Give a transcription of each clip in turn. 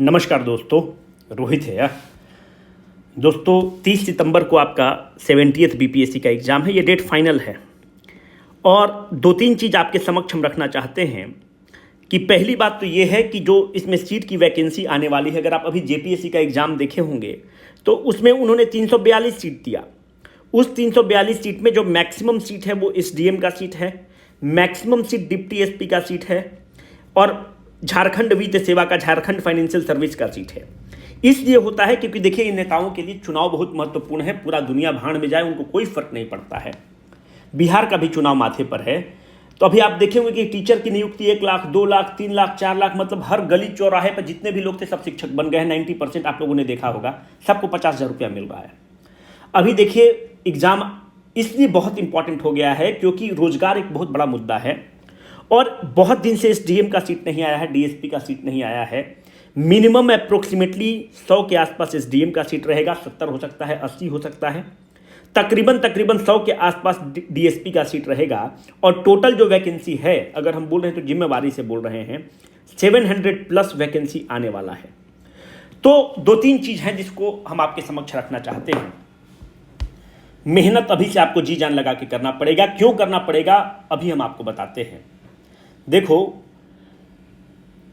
नमस्कार दोस्तों, रोहित है यार। दोस्तों 30 सितंबर को आपका 70th बीपीएससी का एग्ज़ाम है। ये डेट फाइनल है और दो तीन चीज़ आपके समक्ष हम रखना चाहते हैं कि पहली बात तो ये है कि जो इसमें सीट की वैकेंसी आने वाली है, अगर आप अभी जेपीएससी का एग्ज़ाम देखे होंगे तो उसमें उन्होंने 342 सीट दिया। उस 342 सीट में जो मैक्सिमम सीट है वो एसडीएम का सीट है, मैक्सिमम सीट डिप्टी एसपी का सीट है और झारखंड वित्त सेवा का, झारखंड फाइनेंशियल सर्विस का सीट है। इसलिए होता है क्योंकि देखिए इन नेताओं के लिए चुनाव बहुत महत्वपूर्ण है। पूरा दुनिया भाड़ में जाए उनको कोई फर्क नहीं पड़ता है। बिहार का भी चुनाव माथे पर है। तो अभी आप देखेंगे कि टीचर की नियुक्ति 1 लाख, 2 लाख, 3 लाख, 4 लाख, मतलब हर गली चौराहे पर जितने भी लोग थे सब शिक्षक बन गए हैं। 90% आप लोगों ने देखा होगा, सबको 50,000 रुपया मिल रहा है। अभी देखिए एग्जाम इसलिए बहुत इंपॉर्टेंट हो गया है क्योंकि रोजगार एक बहुत बड़ा मुद्दा है और बहुत दिन से एसडीएम का सीट नहीं आया है, डीएसपी का सीट नहीं आया है। मिनिमम अप्रोक्सीमेटली 100 के आसपास एसडीएम का सीट रहेगा, 70 हो सकता है, 80 हो सकता है, तकरीबन 100 के आसपास डीएसपी का सीट रहेगा। और टोटल जो वैकेंसी है, अगर हम बोल रहे हैं तो जिम्मेवारी से बोल रहे हैं, 700 प्लस वैकेंसी आने वाला है। तो दो तीन चीज़ हैं जिसको हम आपके समक्ष रखना चाहते हैं। मेहनत अभी से आपको जी जान लगा के करना पड़ेगा। क्यों करना पड़ेगा अभी हम आपको बताते हैं। देखो,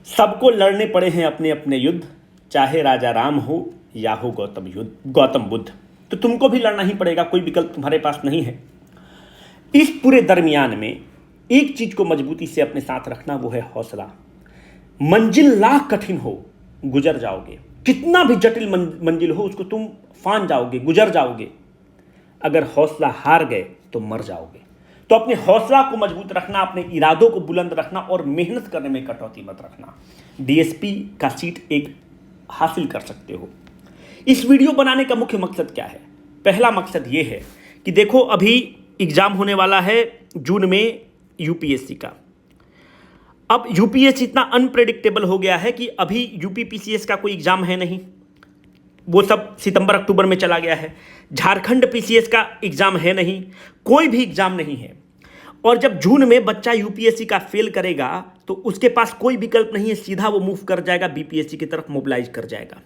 सबको लड़ने पड़े हैं अपने अपने युद्ध, चाहे राजा राम हो या हो गौतम बुद्ध। तो तुमको भी लड़ना ही पड़ेगा, कोई विकल्प तुम्हारे पास नहीं है। इस पूरे दरमियान में एक चीज को मजबूती से अपने साथ रखना, वो है हौसला। मंजिल लाख कठिन हो, गुजर जाओगे। कितना भी जटिल मंजिल हो उसको तुम फान जाओगे, गुजर जाओगे। अगर हौसला हार गए तो मर जाओगे। तो अपने हौसला को मजबूत रखना, अपने इरादों को बुलंद रखना और मेहनत करने में कटौती मत रखना। डीएसपी का सीट एक हासिल कर सकते हो। इस वीडियो बनाने का मुख्य मकसद क्या है? पहला मकसद ये है कि देखो अभी एग्जाम होने वाला है जून में यूपीएससी का। अब यूपीएससी इतना अनप्रेडिक्टेबल हो गया है कि अभी यूपीपीसीएस का कोई एग्जाम है नहीं, वो सब सितंबर अक्टूबर में चला गया है। झारखंड पीसीएस का एग्जाम है नहीं, कोई भी एग्जाम नहीं है। और जब जून में बच्चा यूपीएससी का फेल करेगा तो उसके पास कोई विकल्प नहीं है, सीधा वो मूव कर जाएगा बीपीएससी की तरफ, मोबिलाइज कर जाएगा।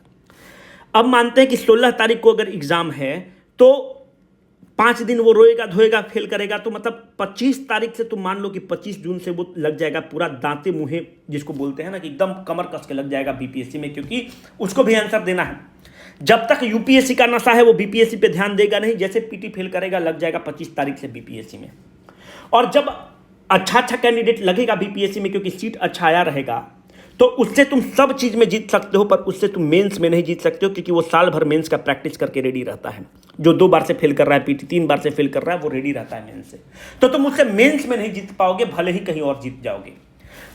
अब मानते हैं कि 16 तारीख को अगर एग्जाम है तो 5 दिन वो रोएगा धोएगा, फेल करेगा, तो मतलब 25 तारीख से तुम मान लो कि 25 जून से वो लग जाएगा पूरा दांते मुंहे, जिसको बोलते हैं ना कि एकदम कमर कस के लग जाएगा बीपीएससी में, क्योंकि उसको भी आंसर देना है। जब तक यूपीएससी का नशा है वो बीपीएससी पे ध्यान देगा नहीं। जैसे पीटी फेल करेगा लग जाएगा 25 तारीख से बीपीएससी में। और जब अच्छा कैंडिडेट लगेगा बीपीएससी में, क्योंकि सीट अच्छा आया रहेगा, तो उससे तुम सब चीज में जीत सकते हो, पर उससे तुम मेंस में नहीं जीत सकते हो, क्योंकि वो साल भर मेंस का प्रैक्टिस करके रेडी रहता है। जो 2 बार से फेल कर रहा है पीटी, 3 बार से फेल कर रहा है, वो रेडी रहता है मेंस से। तो तुम उससे मेंस में नहीं जीत पाओगे, भले ही कहीं और जीत जाओगे।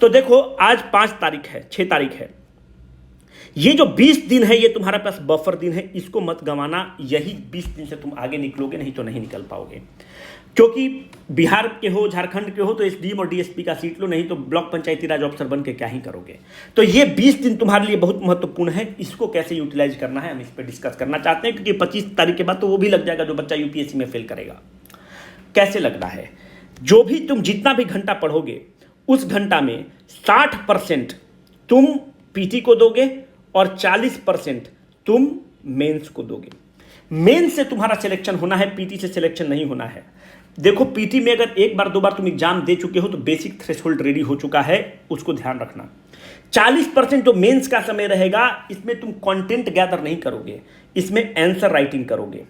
तो देखो आज 5 तारीख है, 6 तारीख है, ये जो 20 दिन है ये तुम्हारे पास बफर दिन है, इसको मत गंवाना। यही 20 दिन से तुम आगे निकलोगे, नहीं तो नहीं निकल पाओगे। क्योंकि बिहार के हो, झारखंड के हो तो एसडीएम और डीएसपी का सीट लो, नहीं तो ब्लॉक पंचायती राज अफसर बन के क्या ही करोगे। तो ये 20 दिन तुम्हारे लिए बहुत महत्वपूर्ण है। इसको कैसे यूटिलाइज करना है हम इस पर डिस्कस करना चाहते हैं, क्योंकि 25 तारीख के बाद तो वो भी लग जाएगा जो बच्चा यूपीएससी में फेल करेगा। कैसे लगना है? जो भी तुम जितना भी घंटा पढ़ोगे उस घंटा में 60% तुम पीटी को दोगे और 40% तुम मेंस को दोगे। मेंस से तुम्हारा सिलेक्शन होना है, पीटी से सिलेक्शन नहीं होना है। देखो पीटी में अगर 1 बार 2 बार तुम एग्जाम दे चुके हो तो बेसिक थ्रेशोल्ड रेडी हो चुका है, उसको ध्यान रखना। 40% जो मेंस का समय रहेगा, इसमें तुम कंटेंट गैदर नहीं करोगे, इसमें आंसर राइटिंग करोगे।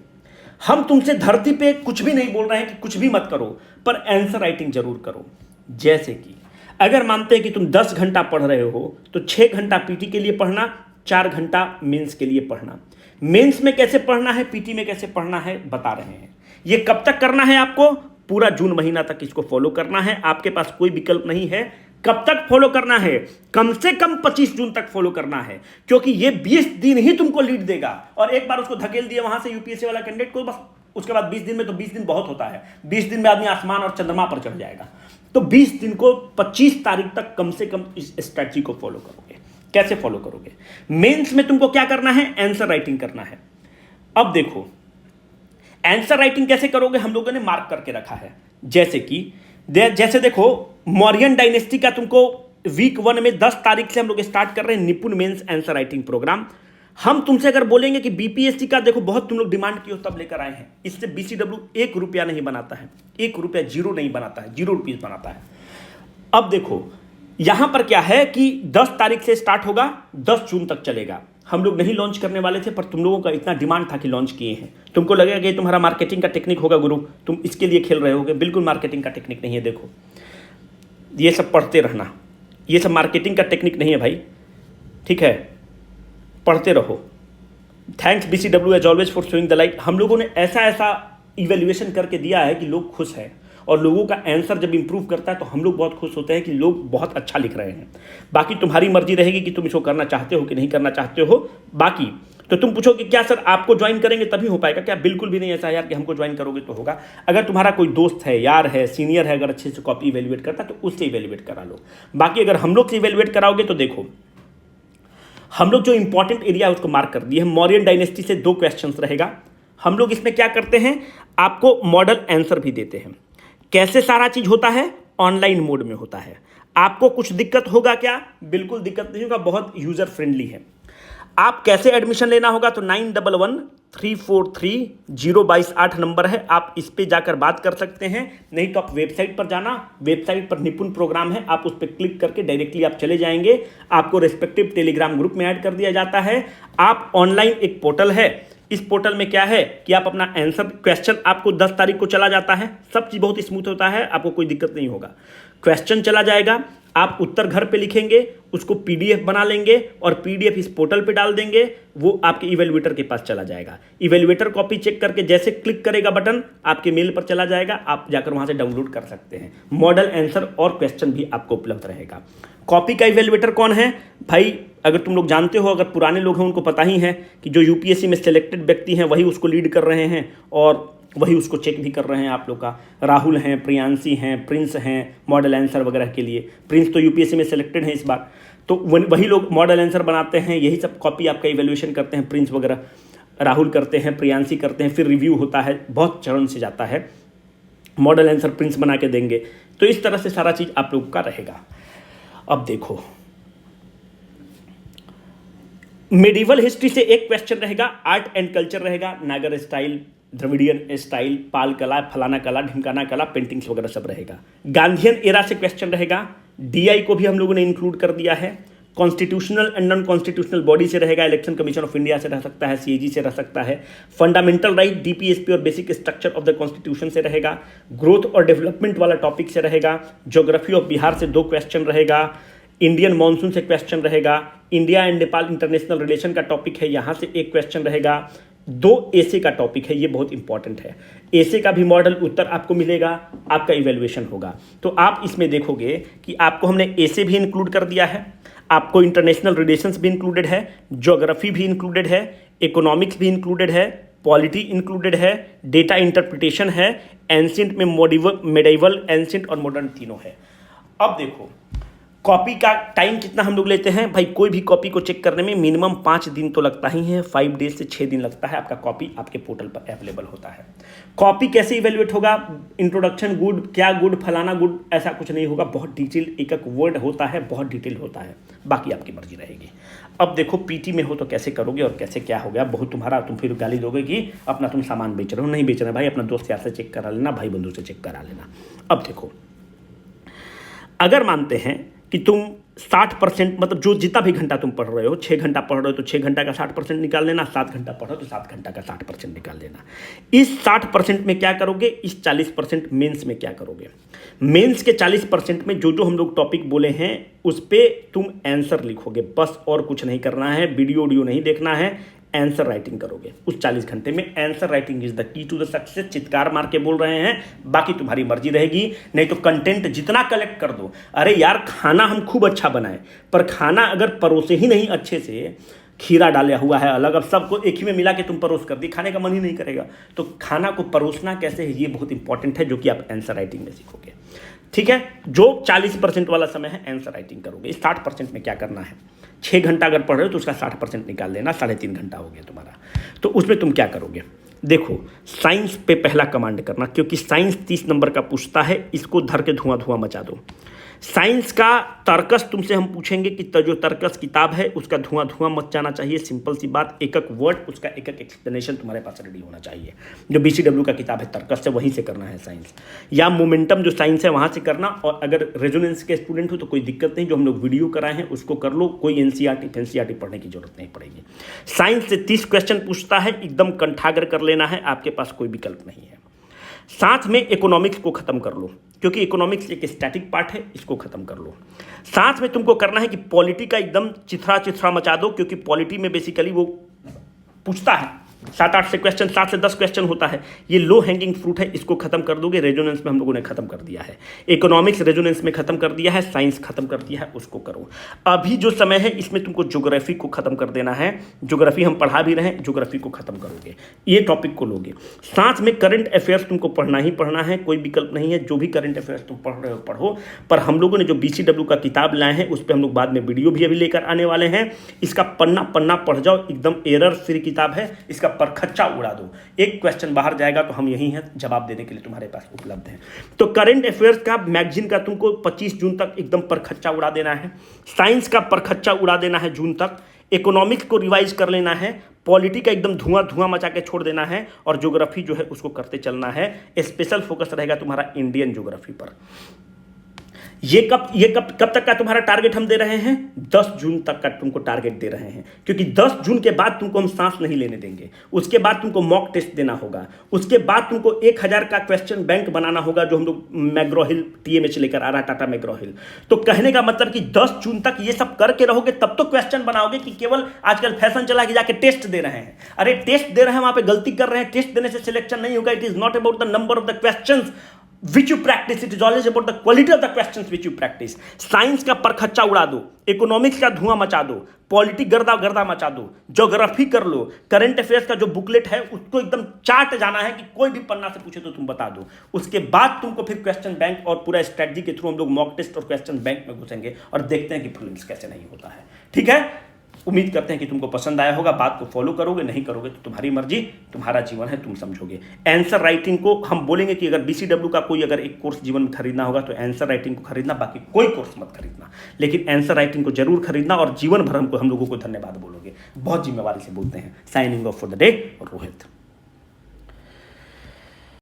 हम तुमसे धरती पे कुछ भी नहीं बोल रहे हैं कि कुछ भी मत करो, पर आंसर राइटिंग जरूर करो। जैसे कि अगर मानते हैं कि तुम 10 घंटा पढ़ रहे हो तो 6 घंटा पीटी के लिए पढ़ना, 4 घंटा मेंस के लिए पढ़ना। मेंस में कैसे पढ़ना है, पीटी में कैसे पढ़ना है बता रहे हैं। ये कब तक करना है आपको? पूरा जून महीना तक इसको फॉलो करना है। आपके पास कोई विकल्प नहीं है। कब तक फॉलो करना है? कम से कम 25 जून तक फॉलो करना है, क्योंकि ये 20 दिन ही तुमको लीड देगा। और एक बार उसको धकेल दिया वहां से यूपीएससी वाला कैंडिडेट को, बस उसके बाद 20 दिन में, तो 20 दिन बहुत होता है, 20 दिन में आदमी आसमान और चंद्रमा पर चढ़ जाएगा। तो 20 दिन को 25 तारीख तक कम से कम इस स्ट्रैटेजी को फॉलो करोगे। कैसे फॉलो करोगे? मेंस में तुमको क्या करना है? आंसर राइटिंग करना है। अब देखो आंसर राइटिंग कैसे करोगे, हम लोगों ने मार्क करके रखा है। जैसे देखो मौर्यन डायनेस्टी का तुमको वीक 1 में 10 तारीख से हम लोग स्टार्ट कर रहे हैं निपुण मेंस आंसर राइटिंग प्रोग्राम। हम तुमसे अगर बोलेंगे कि बीपीएससी का देखो बहुत तुम लोग डिमांड की हो तब लेकर आए हैं, इससे बीसीडब्ल्यू 1 रुपया नहीं बनाता है, 1 रुपया जीरो नहीं बनाता है, 0 रुपीज बनाता है। अब देखो यहां पर क्या है कि 10 तारीख से स्टार्ट होगा, 10 जून तक चलेगा। हम लोग नहीं लॉन्च करने वाले थे पर तुम लोगों का इतना डिमांड था कि लॉन्च किए हैं। तुमको लगेगा कि तुम्हारा मार्केटिंग का टेक्निक होगा गुरु, तुम इसके लिए खेल रहे होगे। बिल्कुल मार्केटिंग का टेक्निक नहीं है। देखो ये सब पढ़ते रहना, ये सब मार्केटिंग का टेक्निक नहीं है भाई, ठीक है, पढ़ते रहो। Thanks BCW as always for showing the light. हम लोगों ने ऐसा ऐसा इवेल्युएशन करके दिया है कि लोग खुश हैं, और लोगों का आंसर जब इंप्रूव करता है तो हम लोग बहुत खुश होते हैं कि लोग बहुत अच्छा लिख रहे हैं। बाकी तुम्हारी मर्जी रहेगी कि तुम इसको करना चाहते हो कि नहीं करना चाहते हो। बाकी तो तुम पूछो कि क्या सर आपको ज्वाइन करेंगे तभी हो पाएगा क्या? बिल्कुल भी नहीं ऐसा यार कि हमको ज्वाइन करोगे तो होगा। अगर तुम्हारा कोई दोस्त है, यार है, सीनियर है, अगर अच्छे से कॉपी इवेल्युएट करता है तो उससे इवेल्युएट करा लो। बाकी अगर हम लोग से इवेल्युएट कराओगे तो देखो हम लोग जो इंपॉर्टेंट एरिया है उसको मार्क कर दिए हैं। मौर्यन डायनेस्टी से 2 क्वेश्चंस रहेगा। हम लोग इसमें क्या करते हैं, आपको मॉडल आंसर भी देते हैं। कैसे सारा चीज होता है, ऑनलाइन मोड में होता है। आपको कुछ दिक्कत होगा क्या? बिल्कुल दिक्कत नहीं होगा, बहुत यूजर फ्रेंडली है। आप कैसे एडमिशन लेना होगा तो 9113430228 नंबर है, आप इस पे जाकर बात कर सकते हैं। नहीं तो आप वेबसाइट पर जाना, वेबसाइट पर निपुण प्रोग्राम है, आप उस पर क्लिक करके डायरेक्टली आप चले जाएंगे। आपको रेस्पेक्टिव टेलीग्राम ग्रुप में ऐड कर दिया जाता है। आप ऑनलाइन एक पोर्टल है, इस पोर्टल में क्या है कि आप अपना आंसर क्वेश्चन आपको 10 तारीख को चला जाता है। सब चीज़ बहुत स्मूथ होता है, आपको कोई दिक्कत नहीं होगा। क्वेश्चन चला जाएगा, आप उत्तर घर पे लिखेंगे, उसको पीडीएफ बना लेंगे और पीडीएफ इस पोर्टल पे डाल देंगे, वो आपके इवेल्युएटर के पास चला जाएगा। इवेल्युएटर कॉपी चेक करके जैसे क्लिक करेगा बटन आपके मेल पर चला जाएगा, आप जाकर वहां से डाउनलोड कर सकते हैं। मॉडल आंसर और क्वेश्चन भी आपको उपलब्ध रहेगा। कॉपी का इवेल्युएटर कौन है भाई? अगर तुम लोग जानते हो, अगर पुराने लोग हैं उनको पता ही है कि जो यूपीएससी में सिलेक्टेड व्यक्ति हैं वही उसको लीड कर रहे हैं और वही उसको चेक भी कर रहे हैं आप लोग का। राहुल हैं, प्रियांशी हैं, प्रिंस हैं मॉडल आंसर वगैरह के लिए। प्रिंस तो यूपीएससी में सिलेक्टेड है इस बार, तो वही लोग मॉडल आंसर बनाते हैं, यही सब कॉपी आपका इवेल्युएशन करते हैं। प्रिंस वगैरह राहुल करते हैं, प्रियांशी करते हैं, फिर रिव्यू होता है, बहुत चरण से जाता है। मॉडल आंसर प्रिंस बना के देंगे। तो इस तरह से सारा चीज़ आप लोग का रहेगा। अब देखो मेडिवल हिस्ट्री से 1 क्वेश्चन रहेगा, आर्ट एंड कल्चर रहेगा, नागर स्टाइल, द्रविडियन स्टाइल, पाल कला, फलाना कला, ढिमकाना कला, पेंटिंग्स वगैरह सब रहेगा। गांधीयन एरा से क्वेश्चन रहेगा, डीआई को भी हम लोगों ने इंक्लूड कर दिया है। Constitutional and non constitutional body से रहेगा, इलेक्शन कमीशन ऑफ इंडिया से रह सकता है, सीएजी से रह सकता है। फंडामेंटल राइट, डीपीएसपी और basic structure of the constitution से रहेगा। ग्रोथ और डेवलपमेंट वाला टॉपिक से रहेगा। ज्योग्राफी ऑफ बिहार से 2 क्वेश्चन रहेगा। इंडियन मॉनसून से क्वेश्चन रहेगा। India and Nepal international relation का टॉपिक है, यहाँ से 1 क्वेश्चन रहेगा। 2 एसे का टॉपिक है, ये बहुत इंपॉर्टेंट है। एसे का भी मॉडल उत्तर आपको मिलेगा, आपका इवेल्युएशन होगा। तो आप इसमें देखोगे कि आपको हमने एसे भी इंक्लूड कर दिया है, आपको इंटरनेशनल रिलेशंस भी इंक्लूडेड है, ज्योग्राफी भी इंक्लूडेड है, इकोनॉमिक्स भी इंक्लूडेड है, पॉलिटी इंक्लूडेड है, डेटा इंटरप्रिटेशन है, एंशिएंट में मेडिवल, एंशिएंट और मॉडर्न तीनों है। अब देखो कॉपी का टाइम कितना हम लोग लेते हैं भाई? कोई भी कॉपी को चेक करने में मिनिमम 5 दिन तो लगता ही है, 5 डेज से 6 दिन लगता है। आपका कॉपी आपके पोर्टल पर अवेलेबल होता है। कॉपी कैसे इवेल्युएट होगा? इंट्रोडक्शन गुड, क्या गुड, फलाना गुड, ऐसा कुछ नहीं होगा। बहुत डिटेल एक वर्ड होता है, बहुत डिटेल होता है। बाकी आपकी मर्जी रहेगी। अब देखो पीटी में हो तो कैसे करोगे और कैसे क्या हो गया, बहुत तुम्हारा, तुम फिर गाली दोगे कि अपना तुम सामान बेच रहे हो। नहीं बेच रहे भाई, अपना दोस्त यार से चेक करा लेना, भाई बंधु से चेक करा लेना। अब देखो अगर मानते हैं कि तुम 60% मतलब जो जितना भी घंटा तुम पढ़ रहे हो, 6 घंटा पढ़ रहे हो तो 6 घंटा का 60% निकाल लेना, 7 घंटा पढ़ रहे हो तो 7 घंटा का 60% निकाल लेना। इस 60% में क्या करोगे? इस 40% मेंस में क्या करोगे? मेंस के 40% में जो जो हम लोग टॉपिक बोले हैं उस पर तुम आंसर लिखोगे, बस और कुछ नहीं करना है। वीडियो नहीं देखना है, आंसर राइटिंग करोगे। उस 40 घंटे में answer writing is the key to the success. चित्कार मार के बोल रहे हैं, बाकी तुम्हारी मर्जी रहेगी। नहीं तो कंटेंट जितना कलेक्ट कर दो। अरे यार खाना हम खूब अच्छा बनाए, पर खाना अगर परोसे ही नहीं अच्छे से, खीरा डाला हुआ है अलग, अब सबको एक ही में मिला के तुम परोस कर दी, खाने का मन ही नहीं करेगा। तो खाना को परोसना कैसे है ये बहुत इंपॉर्टेंट है, जो कि आप आंसर राइटिंग में सीखोगे। ठीक है, जो 40% वाला समय है आंसर राइटिंग करोगे। इस 60% में क्या करना है? 6 घंटा अगर पढ़ रहे हो तो उसका 60% निकाल लेना, 3.5 घंटा हो गया तुम्हारा। तो उसमें तुम क्या करोगे? देखो साइंस पे पहला कमांड करना, क्योंकि साइंस 30 नंबर का पूछता है, इसको धर के धुआं धुआं मचा दो। साइंस का तर्कस तुमसे हम पूछेंगे कि जो तर्कस किताब है उसका धुआं धुआं मच जाना चाहिए, सिंपल सी बात, एक एक वर्ड उसका एक एक एक्सप्लेनेशन तुम्हारे पास रेडी होना चाहिए। जो BCW का किताब है तर्कस से, वहीं से करना है साइंस, या मोमेंटम जो साइंस है वहाँ से करना। और अगर रेजोनेंस के स्टूडेंट हो तो कोई दिक्कत नहीं, जो हम लोग वीडियो कराए हैं उसको कर लो, कोई NCERT FNCERT पढ़ने की जरूरत नहीं पड़ेगी। साइंस से 30 क्वेश्चन पूछता है, एकदम कंठाग्र कर लेना है, आपके पास कोई विकल्प नहीं है। साथ में इकोनॉमिक्स को खत्म कर लो, क्योंकि इकोनॉमिक्स एक स्टैटिक पार्ट है, इसको खत्म कर लो। साथ में तुमको करना है कि पॉलिटी का एकदम चिथड़ा चिथड़ा मचा दो, क्योंकि पॉलिटी में बेसिकली वो पूछता है 7-8 से क्वेश्चन, 7 से 10 क्वेश्चन होता है, ये लो हैंगिंग फ्रूट है, इसको खत्म कर दोगे। रेजोनेंस में हम लोगों ने खत्म कर दिया है, इकोनॉमिक्स रेजोनेंस में खत्म कर दिया है, साइंस खत्म कर दिया है, उसको करो। अभी जो समय है इसमें तुमको ज्योग्राफी को खत्म कर देना है, ज्योग्राफी हम पढ़ा भी रहे हैं, ज्योग्राफी को खत्म करोगे, ये टॉपिक को लोगे। साथ में करंट अफेयर्स तुमको पढ़ना ही पढ़ना है, कोई विकल्प नहीं है, जो भी करंट अफेयर्स तुम पढ़ रहे हो पढ़ो। पर हम लोगों ने जो BCW का किताब लाए हैं उस पर हम लोग बाद में वीडियो भी अभी लेकर आने वाले हैं। इसका पन्ना पन्ना पढ़ जाओ, एकदम एरर फ्री किताब है, इसका परखच्चा उड़ा दो। एक क्वेश्चन बाहर जाएगा तो हम यही हैं जवाब देने के लिए तुम्हारे पास उपलब्ध हैं। तो करंट अफेयर्स का मैगजीन का तुमको 25 जून तक एकदम परखच्चा उड़ा देना है, साइंस का परखच्चा उड़ा देना है जून तक, इकोनॉमिक्स को रिवाइज कर लेना है, पॉलिटी का एकदम धुआं धुआं मचा के छोड़ देना है, और ज्योग्राफी जो है उसको करते चलना है। स्पेशल फोकस रहेगा तुम्हारा इंडियन ज्योग्राफी पर। ये कब तक का तुम्हारा टारगेट हम दे रहे हैं? 10 जून तक का तुमको टारगेट दे रहे हैं, क्योंकि 10 जून के बाद तुमको हम सांस नहीं लेने देंगे। उसके बाद तुमको मॉक टेस्ट देना होगा, उसके बाद तुमको 1000 का क्वेश्चन बैंक बनाना होगा, जो हम लोग मैग्रो हिल TMH लेकर आ रहा है, टाटा मैग्रो हिल। तो कहने का मतलब कि 10 जून तक ये सब करके रहोगे तब तो क्वेश्चन बनाओगे, कि केवल आजकल फैशन चला कि जाके टेस्ट दे रहे हैं। अरे टेस्ट दे रहे हैं, वहां पे गलती कर रहे हैं, टेस्ट देने से सिलेक्शन नहीं होगा। It is not about the number of the questions which you practice, it is always about the quality of the questions which you practice। Science का परखच्चा उड़ा दो, इकोनॉमिक्स का धुआं मचा दो, पॉलिटी गर्दा गर्दा मचा दो, ज्योग्राफी कर लो, करंट अफेयर्स का जो बुकलेट है उसको एकदम चाट जाना है, कि कोई भी पन्ना से पूछे तो तुम बता दो। उसके बाद तुमको फिर क्वेश्चन बैंक और पूरा स्ट्रेटजी के थ्रू हम लोग मॉक टेस्ट और क्वेश्चन बैंक में घुसेंगे और देखते हैं कि प्रीलिम्स कैसे नहीं होता है। ठीक है, उम्मीद करते हैं कि तुमको पसंद आया होगा। बात को फॉलो करोगे, नहीं करोगे तो तुम्हारी मर्जी, तुम्हारा जीवन है, तुम समझोगे। आंसर राइटिंग को हम बोलेंगे कि अगर BCW का कोई अगर एक कोर्स जीवन में खरीदना होगा तो आंसर राइटिंग को खरीदना, बाकी कोई कोर्स मत खरीदना, लेकिन आंसर राइटिंग को जरूर खरीदना, और जीवन भर हम लोगों को धन्यवाद बोलोगे। बहुत जिम्मेवारी से बोलते हैं। Signing off for the day, Rohit.